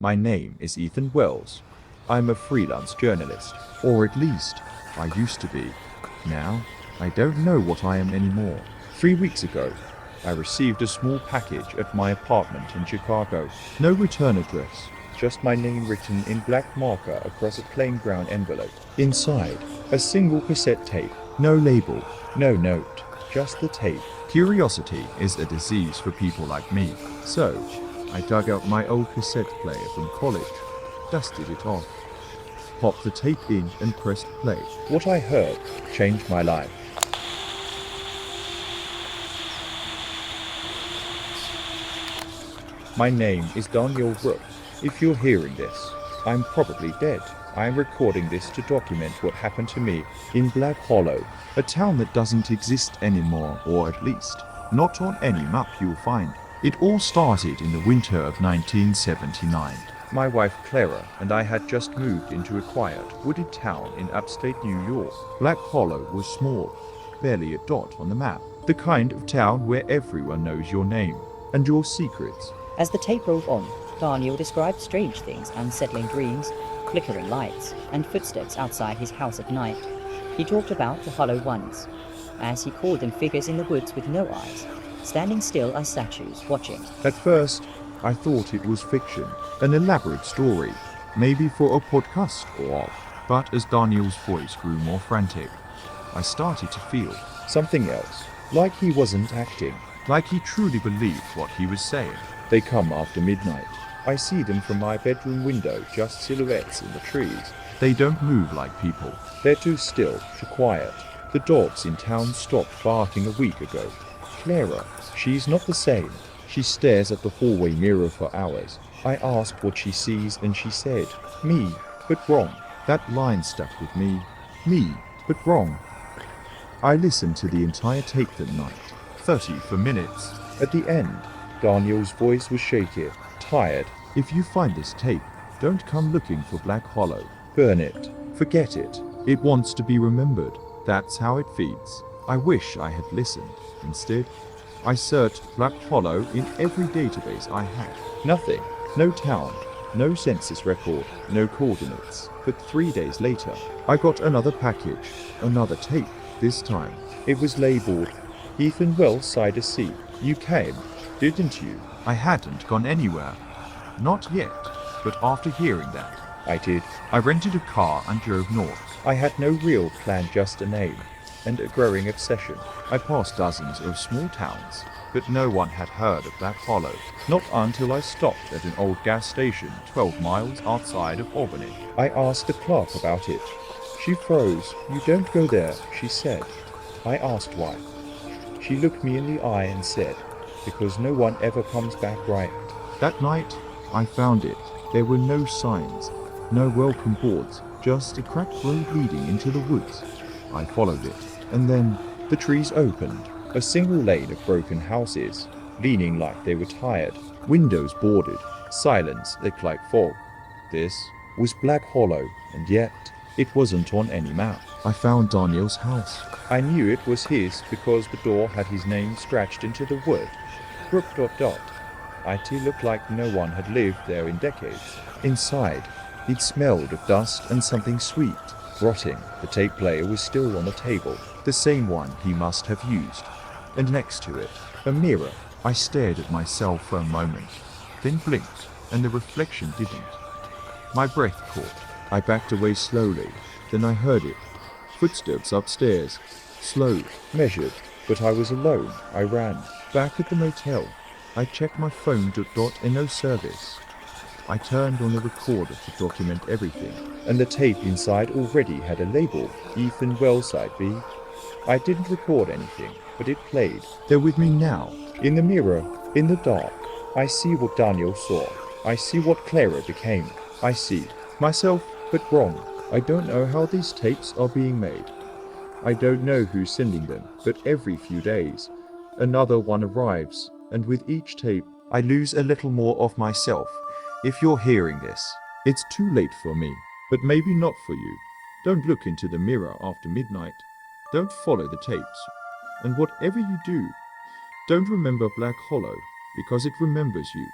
My name is Ethan Wells. I'm a freelance journalist, or at least, I used to be. Now, I don't know what I am anymore. 3 weeks ago, I received a small package at my apartment in Chicago. No return address, just my name written in black marker across a plain brown envelope. Inside, a single cassette tape. No label, no note, just the tape. Curiosity is a disease for people like me. So, I dug out my old cassette player from college, dusted it off, popped the tape in and pressed play. What I heard changed my life. My name is Daniel Brooke. If you're hearing this, I'm probably dead. I'm recording this to document what happened to me in Black Hollow, a town that doesn't exist anymore, or at least, not on any map you'll find. It all started in the winter of 1979. My wife Clara and I had just moved into a quiet, wooded town in upstate New York. Black Hollow was small, barely a dot on the map. The kind of town where everyone knows your name and your secrets. As the tape rolled on, Daniel described strange things, unsettling dreams, flickering lights, and footsteps outside his house at night. He talked about the Hollow Ones, as he called them, figures in the woods with no eyes, standing still as statues, watching. At first, I thought it was fiction, an elaborate story, maybe for a podcast or. But as Daniel's voice grew more frantic, I started to feel something else, like he wasn't acting, like he truly believed what he was saying. They come after midnight. I see them from my bedroom window, just silhouettes in the trees. They don't move like people. They're too still, too quiet. The dogs in town stopped barking a week ago. Clara, she's not the same. She stares at the hallway mirror for hours. I asked what she sees and she said, me, but wrong. That line stuck with me. Me, but wrong. I listened to the entire tape that night, 30 for minutes. At the end, Daniel's voice was shaky, tired. If you find this tape, don't come looking for Black Hollow. Burn it. Forget it. It wants to be remembered. That's how it feeds. I wish I had listened. Instead, I searched Black Hollow in every database I had. Nothing. No town. No census record. No coordinates. But 3 days later, I got another package. Another tape. This time, it was labeled Ethan Wells Side of Sea. You came, didn't you? I hadn't gone anywhere. Not yet. But after hearing that, I did. I rented a car and drove north. I had no real plan, just a name and a growing obsession. I passed dozens of small towns, but no one had heard of Black Hollow. Not until I stopped at an old gas station 12 miles outside of Albany. I asked the clerk about it. She froze. You don't go there, she said. I asked why. She looked me in the eye and said, because no one ever comes back right. That night, I found it. There were no signs, no welcome boards, just a cracked road leading into the woods. I followed it, and then the trees opened. A single lane of broken houses, leaning like they were tired, windows boarded, silence thick like fog. This was Black Hollow, and yet it wasn't on any map. I found Daniel's house. I knew it was his because the door had his name scratched into the wood. Brooke ... It looked like no one had lived there in decades. Inside, it smelled of dust and something sweet, rotting. The tape player was still on the table, the same one he must have used. And next to it, a mirror. I stared at myself for a moment, then blinked, and the reflection didn't. My breath caught. I backed away slowly, then I heard it. Footsteps upstairs. Slow, measured, but I was alone. I ran. Back at the motel, I checked my phone, no service. I turned on the recorder to document everything, and the tape inside already had a label, Ethan Wells Side B. I didn't record anything, but it played. They're with me now, in the mirror, in the dark. I see what Daniel saw. I see what Clara became. I see myself, but wrong. I don't know how these tapes are being made. I don't know who's sending them, but every few days, another one arrives, and with each tape, I lose a little more of myself. If you're hearing this, it's too late for me, but maybe not for you. Don't look into the mirror after midnight. Don't follow the tapes. And whatever you do, don't remember Black Hollow, because it remembers you.